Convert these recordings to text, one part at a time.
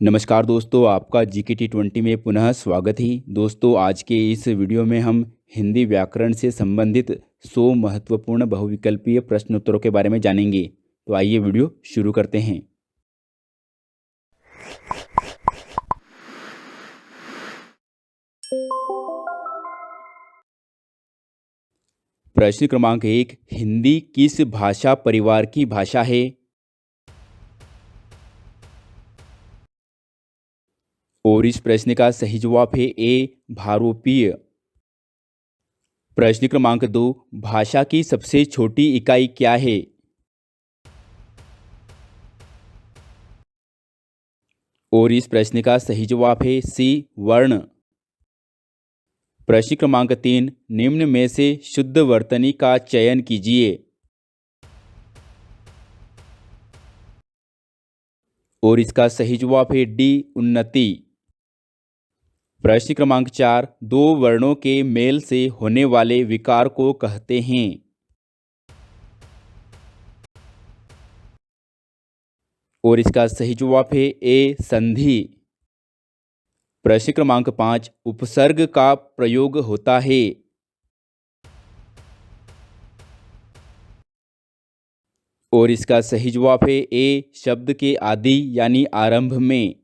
नमस्कार दोस्तों, आपका GK T20 में पुनः स्वागत है। दोस्तों, आज के इस वीडियो में हम हिंदी व्याकरण से संबंधित 100 महत्वपूर्ण बहुविकल्पीय प्रश्नोत्तरों के बारे में जानेंगे। तो आइए वीडियो शुरू करते हैं। प्रश्न क्रमांक 1, हिंदी किस भाषा परिवार की भाषा है? और इस प्रश्न का सही जवाब है ए, भारोपीय। प्रश्न क्रमांक 2, भाषा की सबसे छोटी इकाई क्या है? और इस प्रश्न का सही जवाब है सी, वर्ण। प्रश्न क्रमांक 3, निम्न में से शुद्ध वर्तनी का चयन कीजिए। और इसका सही जवाब है डी, उन्नति। प्रश्न क्रमांक 4, दो वर्णों के मेल से होने वाले विकार को कहते हैं। और इसका सही जवाब है ए, संधि। प्रश्न क्रमांक 5, उपसर्ग का प्रयोग होता है। और इसका सही जवाब है ए, शब्द के आदि यानी आरंभ में।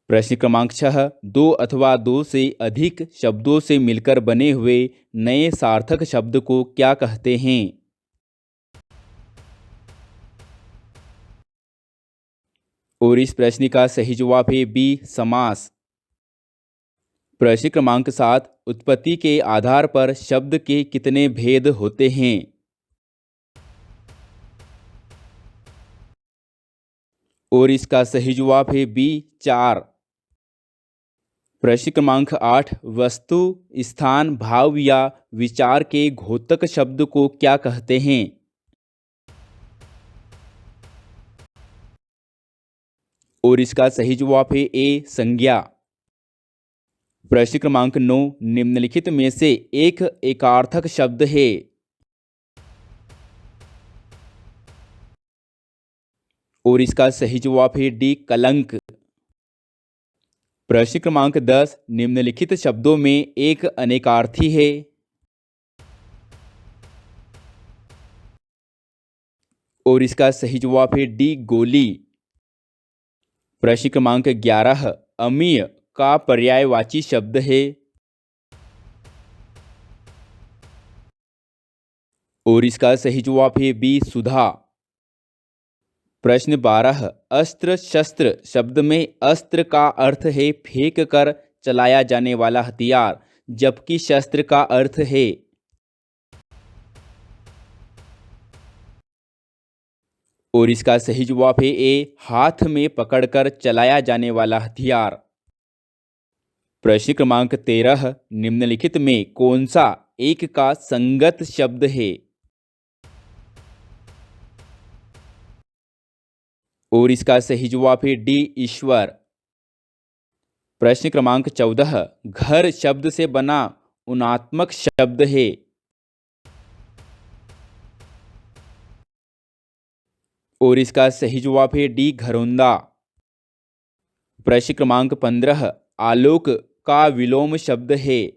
प्रश्न क्रमांक 6, दो अथवा दो से अधिक शब्दों से मिलकर बने हुए नए सार्थक शब्द को क्या कहते हैं? और इस प्रश्न का सही जवाब है बी, समास। प्रश्न क्रमांक 7, उत्पत्ति के आधार पर शब्द के कितने भेद होते हैं? और इसका सही जवाब है बी, 4। प्रश्न क्रमांक 8, वस्तु, स्थान, भाव या विचार के घोतक शब्द को क्या कहते हैं? और इसका सही जवाब है ए, संज्ञा। प्रश्न क्रमांक 9, निम्नलिखित में से एक एकार्थक शब्द है। और इसका सही जवाब है डी, कलंक। प्रश्न क्रमांक 10, निम्नलिखित शब्दों में एक अनेकार्थी है। और इसका सही जवाब है डी, गोली। प्रश्न क्रमांक 11, अमीय का पर्यायवाची शब्द है। और इसका सही जवाब है बी, सुधा। प्रश्न 12, अस्त्र शस्त्र शब्द में अस्त्र का अर्थ है फेंक कर चलाया जाने वाला हथियार, जबकि शस्त्र का अर्थ है। और इसका सही जवाब है ए, हाथ में पकड़कर चलाया जाने वाला हथियार। प्रश्न क्रमांक 13, निम्नलिखित में कौन सा एक का संगत शब्द है? और इसका सही जवाब है डी, ईश्वर। प्रश्न क्रमांक 14, घर शब्द से बना उनात्मक शब्द है। और इसका सही जवाब है डी, घरौंदा। प्रश्न क्रमांक 15, आलोक का विलोम शब्द है।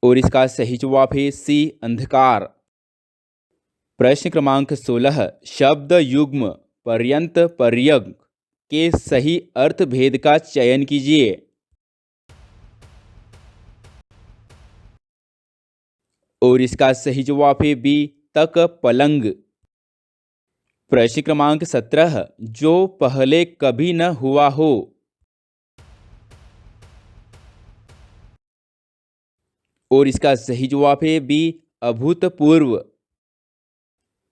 और इसका सही जवाब है सी, अंधकार। प्रश्न क्रमांक 16, शब्द युग्म पर्यंत पर्यंक के सही अर्थ भेद का चयन कीजिए। और इसका सही जवाब है बी, तक, पलंग। प्रश्न क्रमांक 17, जो पहले कभी न हुआ हो। और इसका सही जवाब है बी, अभूतपूर्व।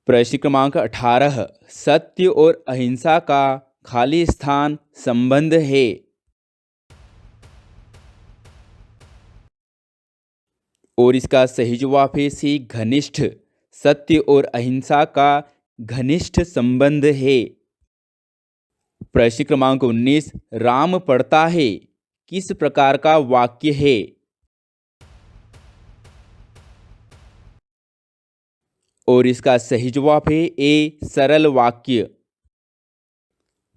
प्रश्न क्रमांक 18, सत्य और अहिंसा का खाली स्थान संबंध है। और इसका सही जवाब है सी, घनिष्ठ। सत्य और अहिंसा का घनिष्ठ संबंध है। प्रश्न क्रमांक 19, राम पढ़ता है किस प्रकार का वाक्य है? और इसका सही जवाब है ए सरल वाक्य।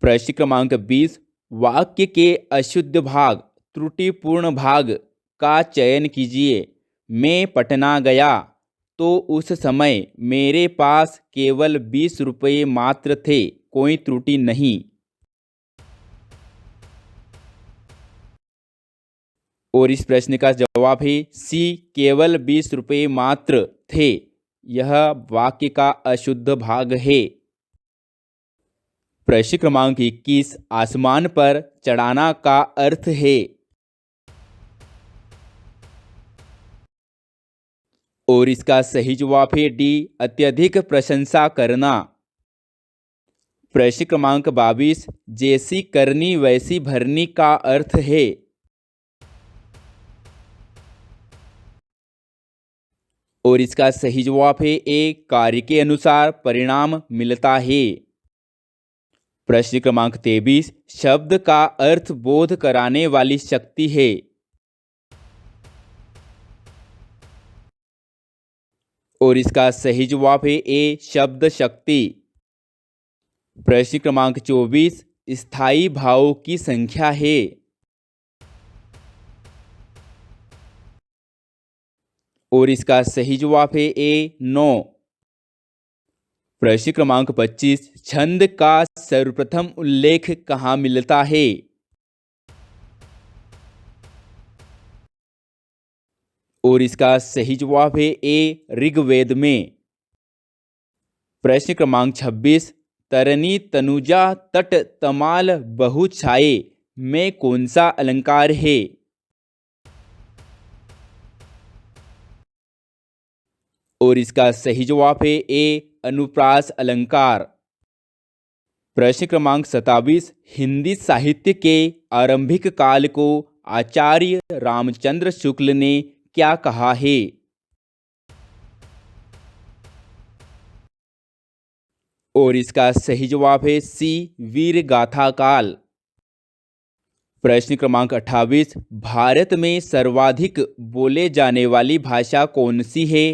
प्रश्न क्रमांक 20, वाक्य के अशुद्ध भाग त्रुटिपूर्ण भाग का चयन कीजिए। मैं पटना गया तो उस समय मेरे पास केवल 20 रुपये मात्र थे, कोई त्रुटि नहीं। और इस प्रश्न का जवाब है सी केवल 20 रुपये मात्र थे। यह वाक्य का अशुद्ध भाग है। प्रश्न क्रमांक 21, आसमान पर चढ़ाना का अर्थ है। और इसका सही जवाब है डी अत्यधिक प्रशंसा करना। प्रश्न क्रमांक 22, जैसी करनी वैसी भरनी का अर्थ है। और इसका सही जवाब है ए कार्य के अनुसार परिणाम मिलता है। प्रश्न क्रमांक 23, शब्द का अर्थ बोध कराने वाली शक्ति है। और इसका सही जवाब है ए शब्द शक्ति। प्रश्न क्रमांक 24, स्थायी भावों की संख्या है। और इसका सही जवाब है ए 9। प्रश्न क्रमांक 25, छंद का सर्वप्रथम उल्लेख कहाँ मिलता है। और इसका सही जवाब है ए ऋग्वेद में। प्रश्न क्रमांक 26, तरनी तनुजा तट तमाल बहु छाए में कौन सा अलंकार है। और इसका सही जवाब है ए अनुप्रास अलंकार। प्रश्न क्रमांक 27, हिंदी साहित्य के आरंभिक काल को आचार्य रामचंद्र शुक्ल ने क्या कहा है। और इसका सही जवाब है सी वीर गाथा काल। प्रश्न क्रमांक 28, भारत में सर्वाधिक बोले जाने वाली भाषा कौन सी है।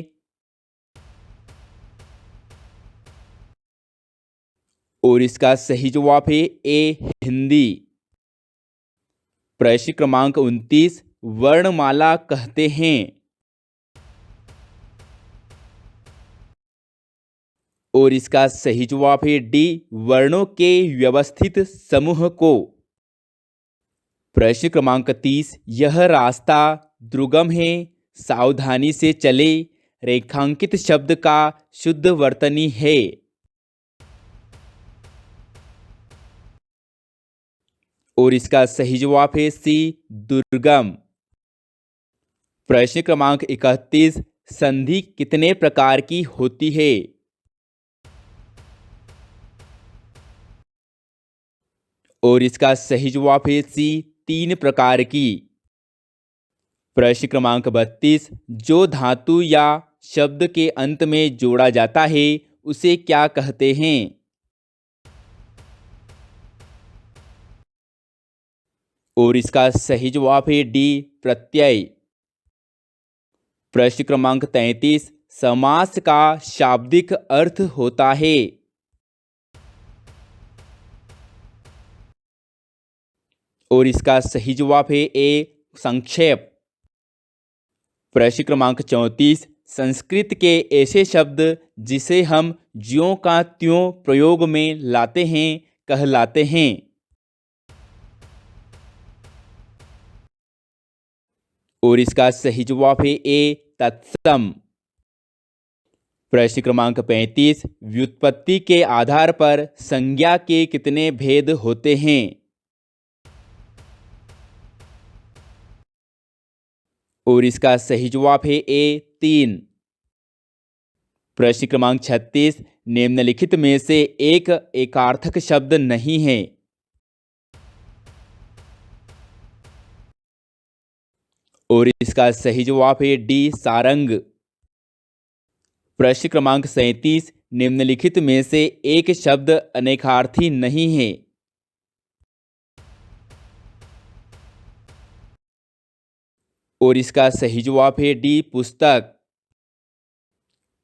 और इसका सही जवाब है ए हिंदी। प्रश्न क्रमांक 29, वर्णमाला कहते हैं। और इसका सही जवाब है डी वर्णों के व्यवस्थित समूह को। प्रश्न क्रमांक 30, यह रास्ता दुर्गम है, सावधानी से चले, रेखांकित शब्द का शुद्ध वर्तनी है। और इसका सही जवाब है सी दुर्गम। प्रश्न क्रमांक 31, संधि कितने प्रकार की होती है। और इसका सही जवाब है सी 3 प्रकार की। प्रश्न क्रमांक 32, जो धातु या शब्द के अंत में जोड़ा जाता है उसे क्या कहते हैं। और इसका सही जवाब है डी प्रत्यय। प्रश्न क्रमांक 33, समास का शाब्दिक अर्थ होता है। और इसका सही जवाब है ए संक्षेप। प्रश्न क्रमांक 34, संस्कृत के ऐसे शब्द जिसे हम ज्यों का त्यों प्रयोग में लाते हैं कहलाते हैं। और इसका सही जवाब है ए तत्सम। प्रश्न क्रमांक 35, व्युत्पत्ति के आधार पर संज्ञा के कितने भेद होते हैं। और इसका सही जवाब है ए 3। प्रश्न क्रमांक 36, निम्नलिखित में से एक एकार्थक शब्द नहीं है। और इसका सही जवाब है डी सारंग। प्रश्न क्रमांक 37, निम्नलिखित में से एक शब्द अनेकार्थी नहीं है। और इसका सही जवाब है डी पुस्तक।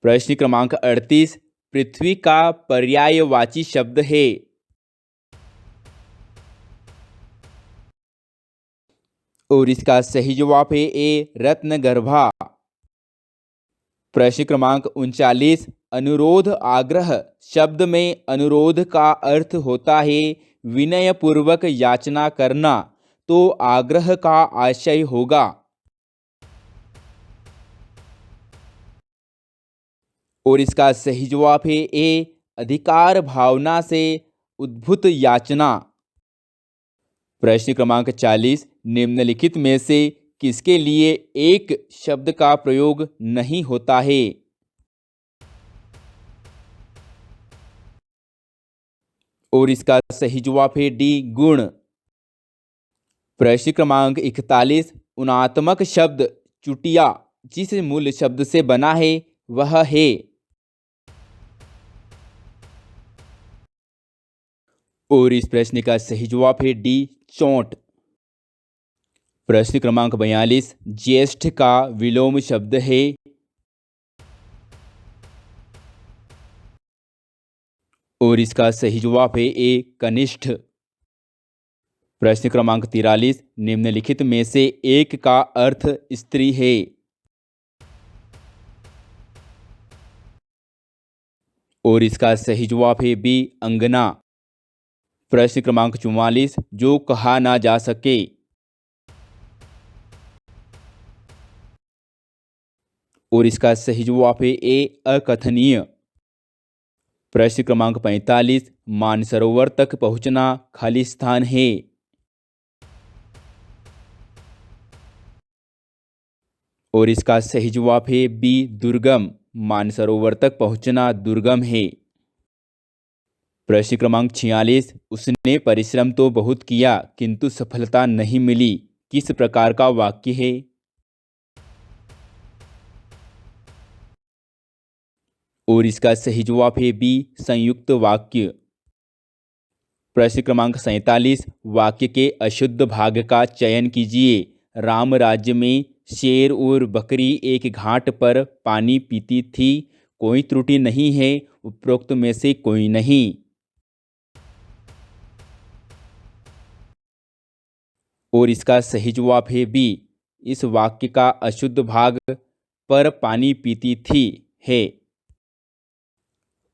प्रश्न क्रमांक 38 पृथ्वी का पर्यायवाची शब्द है। और इसका सही जवाब है ए रत्नगर्भा। प्रश्न क्रमांक 39 अनुरोध आग्रह शब्द में अनुरोध का अर्थ होता है विनय पूर्वक याचना करना, तो आग्रह का आशय होगा। और इसका सही जवाब है ए अधिकार भावना से उद्भूत याचना। प्रश्न क्रमांक 40 निम्नलिखित में से किसके लिए एक शब्द का प्रयोग नहीं होता है। और इसका सही जवाब है डी गुण। प्रश्न क्रमांक 41 उनात्मक शब्द चुटिया जिस मूल शब्द से बना है वह है। और इस प्रश्न का सही जवाब है डी चोट। प्रश्न क्रमांक 42 ज्येष्ठ का विलोम शब्द है। और इसका सही जवाब है ए कनिष्ठ। प्रश्न क्रमांक 43 निम्नलिखित में से एक का अर्थ स्त्री है। और इसका सही जवाब है बी अंगना। प्रश्न क्रमांक 44 जो कहा ना जा सके। और इसका सही जवाब है ए अकथनीय। प्रश्न क्रमांक 45 मानसरोवर तक पहुंचना खाली स्थान है। और इसका सही जवाब है बी दुर्गम। मानसरोवर तक पहुंचना दुर्गम है। प्रश्न क्रमांक 46 उसने परिश्रम तो बहुत किया किंतु सफलता नहीं मिली, किस प्रकार का वाक्य है। और इसका सही जवाब है बी संयुक्त वाक्य। प्रश्न क्रमांक 47 वाक्य के अशुद्ध भाग का चयन कीजिए। राम राज्य में शेर और बकरी एक घाट पर पानी पीती थी, कोई त्रुटि नहीं है, उपरोक्त में से कोई नहीं। और इसका सही जवाब है बी इस वाक्य का अशुद्ध भाग पर पानी पीती थी है।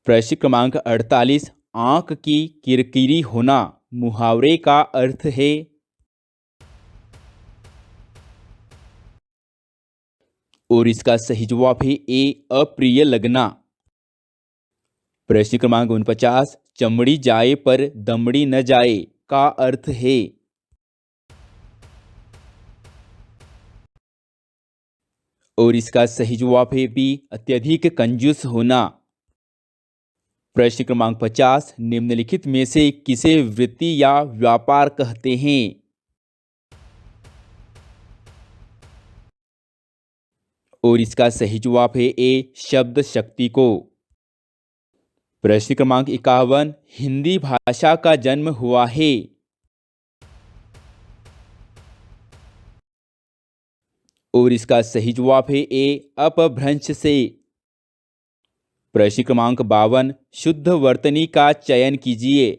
प्रश्न क्रमांक 48 आंख की किरकिरी होना मुहावरे का अर्थ है। और इसका सही जवाब है ए अप्रिय लगना। प्रश्न क्रमांक 49 चमड़ी जाए पर दमड़ी न जाए का अर्थ है। और इसका सही जवाब है बी अत्यधिक कंजूस होना। प्रश्न क्रमांक 50 निम्नलिखित में से किसे वृत्ति या व्यापार कहते हैं। और इसका सही जवाब है ए शब्द शक्ति को। प्रश्न क्रमांक 51 हिंदी भाषा का जन्म हुआ है। और इसका सही जवाब है ए अपभ्रंश से। प्रश्न क्रमांक 52 शुद्ध वर्तनी का चयन कीजिए।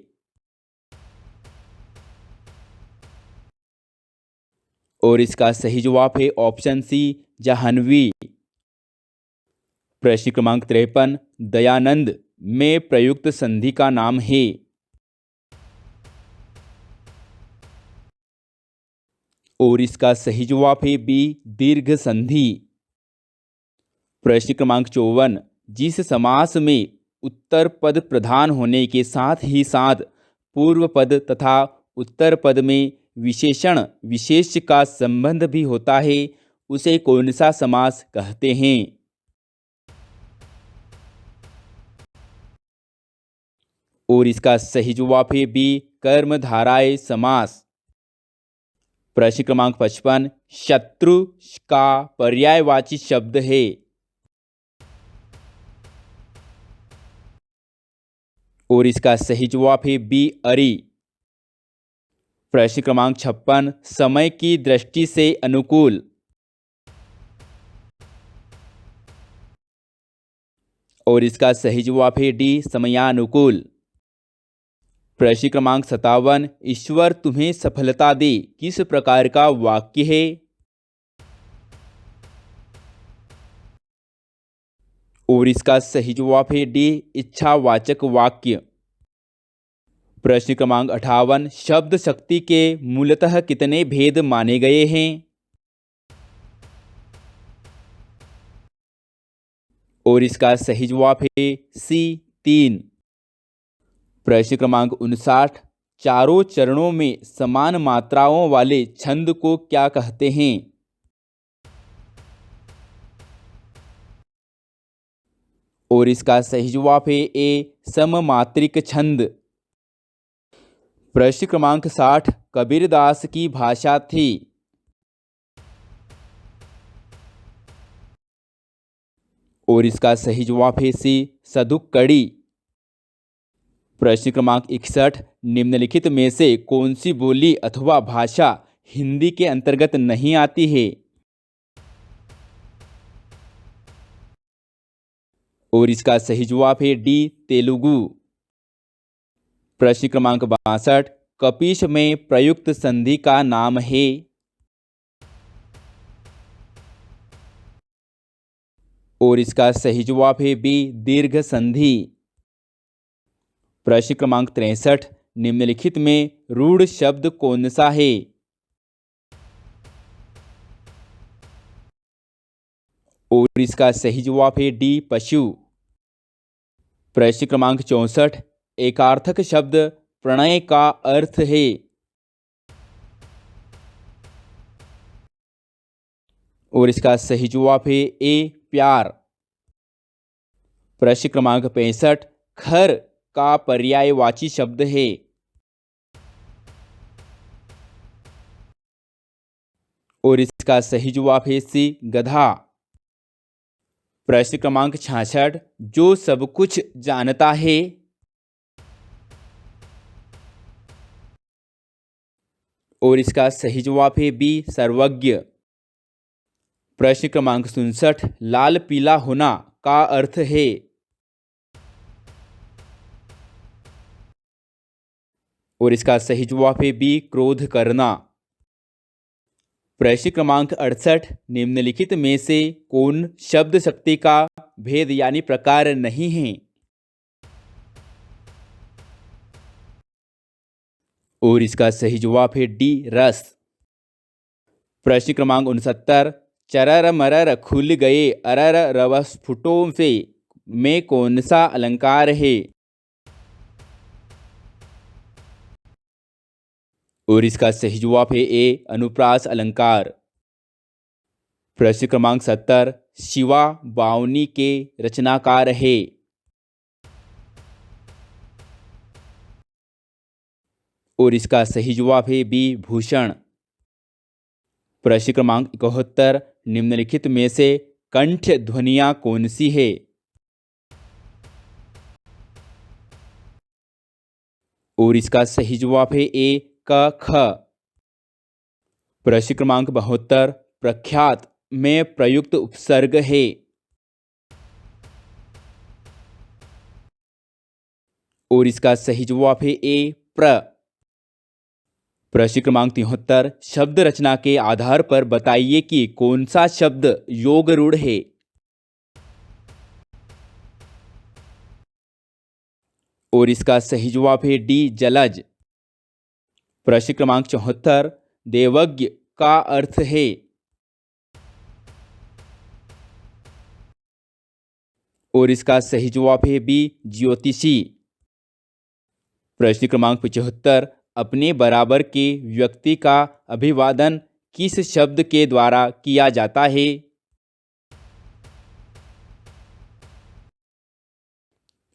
और इसका सही जवाब है ऑप्शन सी जाह्नवी। प्रश्न क्रमांक 53 दयानंद में प्रयुक्त संधि का नाम है। और इसका सही जवाब है बी दीर्घ संधि। प्रश्न क्रमांक 54 जिस समास में उत्तर पद प्रधान होने के साथ ही साथ पूर्व पद तथा उत्तर पद में विशेषण विशेष का संबंध भी होता है उसे कौन सा समास कहते हैं। और इसका सही जवाब है बी कर्मधारय समास। प्रश्न क्रमांक 55 शत्रु का पर्यायवाची शब्द है। और इसका सही जवाब है बी अरि। प्रश्न क्रमांक 56 समय की दृष्टि से अनुकूल। और इसका सही जवाब है डी, समयानुकूल। प्रश्न क्रमांक 57, ईश्वर तुम्हें सफलता दे किस प्रकार का वाक्य है? और इसका सही जवाब है डी, इच्छावाचक वाक्य। प्रश्न क्रमांक 58, शब्द शक्ति के मूलतः कितने भेद माने गए हैं? और इसका सही जवाब है सी, 3। प्रश्न क्रमांक 59, चारों चरणों में समान मात्राओं वाले छंद को क्या कहते हैं? और इसका सही जवाब है ए, सममात्रिक छंद। प्रश्न क्रमांक 60, कबीरदास की भाषा थी? और इसका सही जवाब है सी, सदुक्कड़ी। प्रश्न क्रमांक 61, निम्नलिखित में से कौन सी बोली अथवा भाषा हिंदी के अंतर्गत नहीं आती है? और इसका सही जवाब है डी, तेलुगु। प्रश्न क्रमांक 62, कपीश में प्रयुक्त संधि का नाम है? और इसका सही जवाब है बी, दीर्घ संधि। प्रश्न क्रमांक 63, निम्नलिखित में रूढ़ शब्द कौन सा है? और इसका सही जवाब है डी, पशु। प्रश्न क्रमांक 64, एकार्थक शब्द प्रणय का अर्थ है? और इसका सही जवाब है ए, प्यार। प्रश्न क्रमांक 65, खर का पर्यायवाची शब्द है? और इसका सही जवाब है सी, गधा। प्रश्न क्रमांक 66, जो सब कुछ जानता है? और इसका सही जवाब है बी, सर्वज्ञ। प्रश्न क्रमांक 67, लाल पीला होना का अर्थ है? और इसका सही जवाब है बी, क्रोध करना। प्रश्न क्रमांक 68, निम्नलिखित में से कौन शब्द शक्ति का भेद यानी प्रकार नहीं है? और इसका सही जवाब है डी, रस। प्रश्न क्रमांक 69, चरर मरर खुल गए अरर रवस्फुटों से में कौन सा अलंकार है? और इसका सही जवाब है ए, अनुप्रास अलंकार। प्रश्न क्रमांक 70, शिवा बावनी के रचनाकार है? और इसका सही जवाब है बी, भूषण। प्रश्न क्रमांक 71, निम्नलिखित में से कंठ ध्वनियां कौन सी है? और इसका सही जवाब है ए, क, ख। प्रश्न क्रमांक 72, प्रख्यात में प्रयुक्त उपसर्ग है? और इसका सही जवाब है ए, प्र। प्रश्न क्रमांक 73, शब्द रचना के आधार पर बताइए कि कौन सा शब्द योग रूढ़ है? और इसका सही जवाब है डी, जलज। प्रश्न क्रमांक 74, देवज्ञ का अर्थ है? और इसका सही जवाब है बी, ज्योतिषी। प्रश्न क्रमांक 75, अपने बराबर के व्यक्ति का अभिवादन किस शब्द के द्वारा किया जाता है?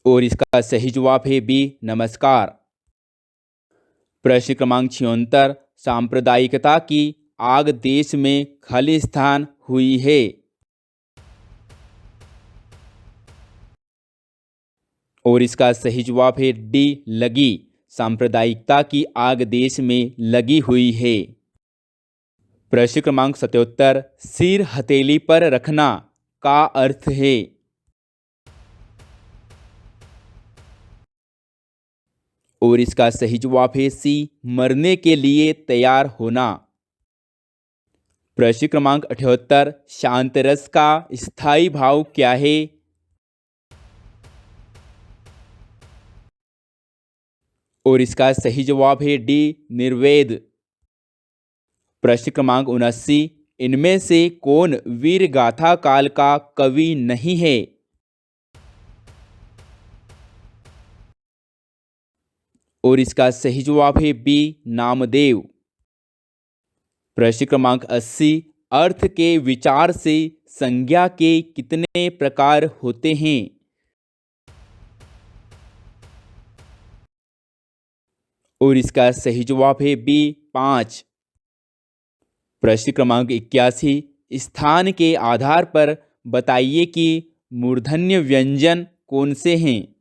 और इसका सही जवाब है बी, नमस्कार। प्रश्न क्रमांक 76, सांप्रदायिकता की आग देश में खालिस्तान हुई है? और इसका सही जवाब है ए, 1905। प्रश्न क्रमांक 77, सांप्रदायिकता की आग देश में खालिस्तान हुई है? और इसका सही जवाब है बी, 1905। प्रश्न क्रमांक 78, सांप्रदायिकता की आग देश में खालिस्तान हुई है? और इसका सही जवाब है डी, लगी। सांप्रदायिकता की आग देश में लगी हुई है। प्रश्न क्रमांक 77, सिर हथेली पर रखना का अर्थ है? और इसका सही जवाब है सी, मरने के लिए तैयार होना। प्रश्न क्रमांक 78, शांत रस का स्थायी भाव क्या है? और इसका सही जवाब है डी, निर्वेद। प्रश्न क्रमांक 79, इनमें से कौन वीर गाथा काल का कवि नहीं है? और इसका सही जवाब है बी, नामदेव। प्रश्न क्रमांक 80, अर्थ के विचार से संज्ञा के कितने प्रकार होते हैं? और इसका सही जवाब है बी, 5। प्रश्न क्रमांक 81, स्थान के आधार पर बताइए कि मूर्धन्य व्यंजन कौन से हैं?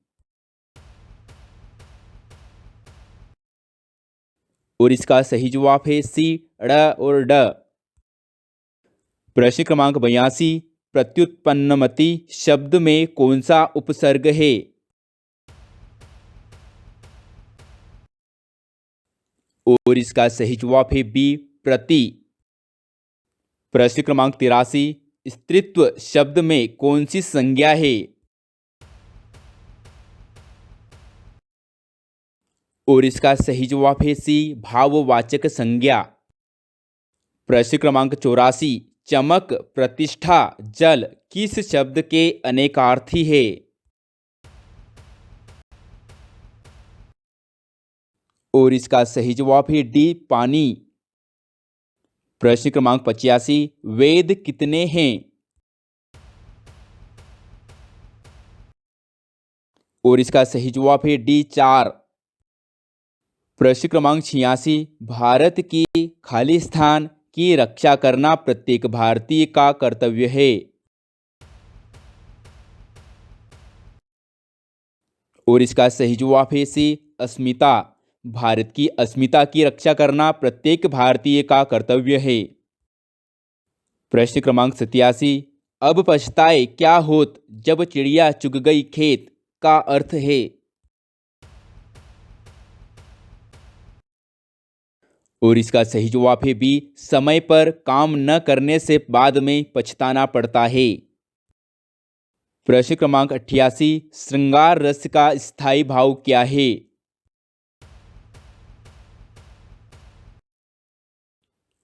और इसका सही जवाब है सी, ड़ और ड। प्रश्न क्रमांक 82, प्रत्युत्पन्नमति शब्द में कौन सा उपसर्ग है? और इसका सही जवाब है बी, प्रति। प्रश्न क्रमांक 83, स्त्रीत्व शब्द में कौन सी संज्ञा है? और इसका सही जवाब है सी, भाववाचक संज्ञा। प्रश्न क्रमांक 84, चमक, प्रतिष्ठा, जल किस शब्द के अनेकार्थी है? और इसका सही जवाब है डी, पानी। प्रश्न क्रमांक 85, वेद कितने हैं? और इसका सही जवाब है डी, 4। प्रश्न क्रमांक 86, भारत की खालिस्तान की रक्षा करना प्रत्येक भारतीय का कर्तव्य है। और इसका सही जवाब है सी, अस्मिता। भारत की अस्मिता की रक्षा करना प्रत्येक भारतीय का कर्तव्य है। प्रश्न क्रमांक 87, अब पछताए क्या होत जब चिड़िया चुग गई खेत का अर्थ है? और इसका सही जवाब है बी, समय पर काम न करने से बाद में पछताना पड़ता है। प्रश्न क्रमांक 88, श्रृंगार रस का स्थायी भाव क्या है?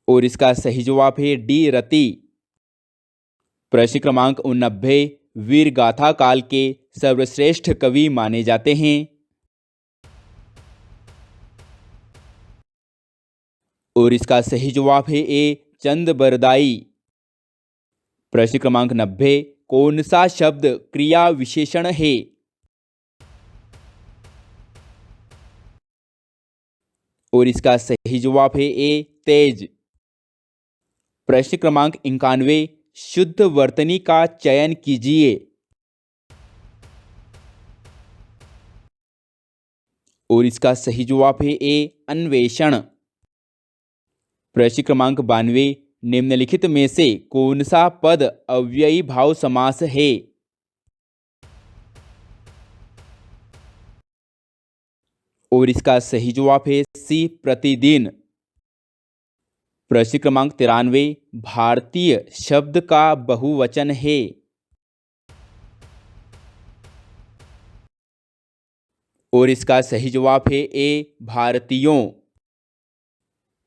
और इसका सही जवाब है डी, रति। प्रश्न क्रमांक 89, वीर गाथा काल के सर्वश्रेष्ठ कवि माने जाते हैं। और इसका सही जवाब है ए, चंद बरदाई। प्रश्न क्रमांक 90, कौन सा शब्द क्रिया विशेषण है? और इसका सही जवाब है ए, तेज। प्रश्न क्रमांक 91, शुद्ध वर्तनी का चयन कीजिए। और इसका सही जवाब है ए, अन्वेषण। प्रश्न क्रमांक 92, निम्नलिखित में से कौन सा पद अव्ययी भाव समास है? और इसका सही जवाब है सी, प्रतिदिन। प्रश्न क्रमांक 93, भारतीय शब्द का बहुवचन है। और इसका सही जवाब है ए, भारतीयों।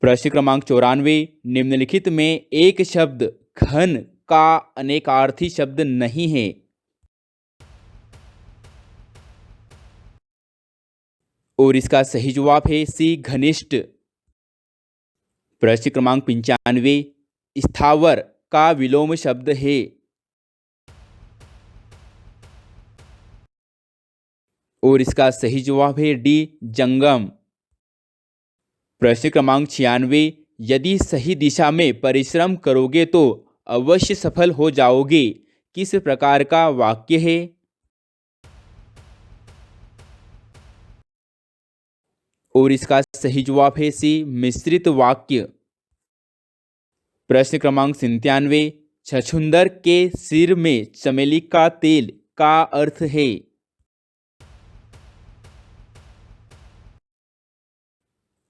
प्रश्न क्रमांक 94, निम्नलिखित में एक शब्द घन का अनेकार्थी शब्द नहीं है। और इसका सही जवाब है सी, घनिष्ठ। प्रश्न क्रमांक 95, स्थावर का विलोम शब्द है। और इसका सही जवाब है डी, जंगम। प्रश्न क्रमांक 96, यदि सही दिशा में परिश्रम करोगे तो अवश्य सफल हो जाओगे किस प्रकार का वाक्य है? और इसका सही जवाब है सी, मिश्रित वाक्य। प्रश्न क्रमांक 97, छछूंदर के सिर में चमेली का तेल का अर्थ है।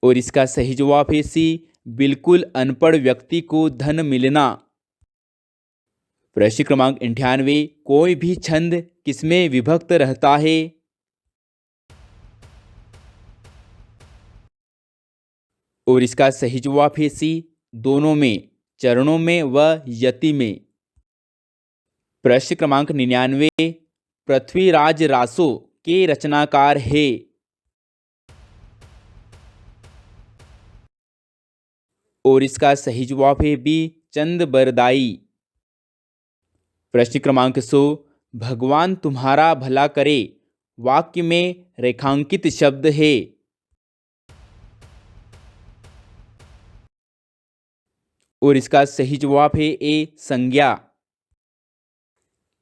और इसका सही जवाब है सी, बिल्कुल अनपढ़ व्यक्ति को धन मिलना। प्रश्न क्रमांक 98, कोई भी छंद किसमें विभक्त रहता है? और इसका सही जवाब है सी, दोनों में, चरणों में व यति में। प्रश्न क्रमांक 99, पृथ्वीराज रासो के रचनाकार है? और इसका सही जवाब है बी, चंद बरदाई। प्रश्न क्रमांक 100, भगवान तुम्हारा भला करे वाक्य में रेखांकित शब्द है? और इसका सही जवाब है ए, संज्ञा।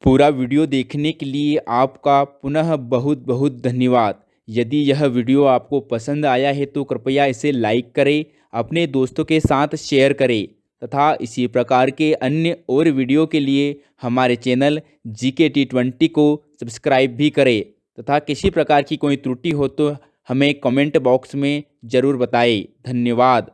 पूरा वीडियो देखने के लिए आपका पुनः बहुत बहुत धन्यवाद। यदि यह वीडियो आपको पसंद आया है तो कृपया इसे लाइक करें, अपने दोस्तों के साथ शेयर करें तथा इसी प्रकार के अन्य और वीडियो के लिए हमारे चैनल GK T20 को सब्सक्राइब भी करें तथा किसी प्रकार की कोई त्रुटि हो तो हमें कमेंट बॉक्स में ज़रूर बताएं। धन्यवाद।